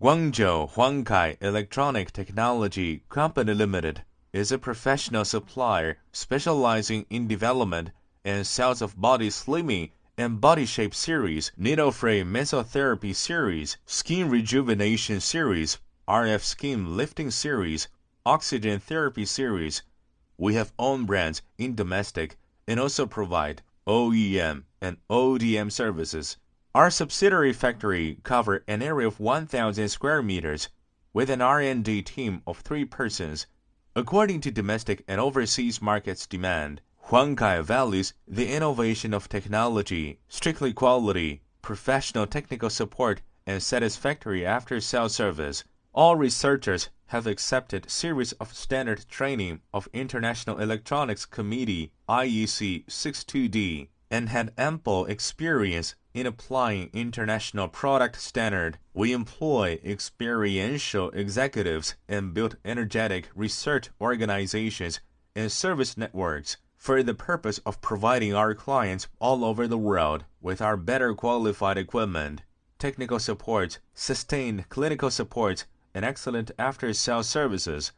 Guangzhou Honkay Electronic Technology Company Limited is a professional supplier specializing in development and sales of body slimming and body shape series, needle-free mesotherapy series, skin rejuvenation series, RF skin lifting series, oxygen therapy series. We have own brands in domestic and also provide OEM and ODM services. Our subsidiary factory covers an area of 1,000 square meters with an R&D team of 3 persons. According to domestic and overseas markets demand, Honkay values the innovation of technology, strictly quality, professional technical support, and satisfactory after-sales service. All researchers have accepted series of standard training of International Electronics Committee IEC 62D and had ample experience in applying international product standard. We employ experiential executives and build energetic research organizations and service networks for the purpose of providing our clients all over the world with our better qualified equipment, technical support, sustained clinical support, and excellent after-sales services.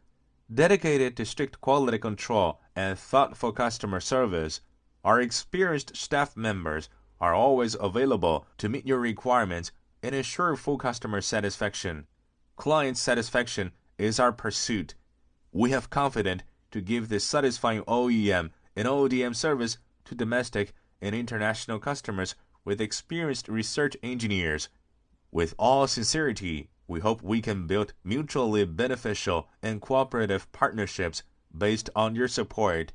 Dedicated to strict quality control and thoughtful customer service, our experienced staff members are always available to meet your requirements and ensure full customer satisfaction. Client satisfaction is our pursuit. We have confidence to give this satisfying OEM and ODM service to domestic and international customers with experienced research engineers. With all sincerity, we hope we can build mutually beneficial and cooperative partnerships based on your support.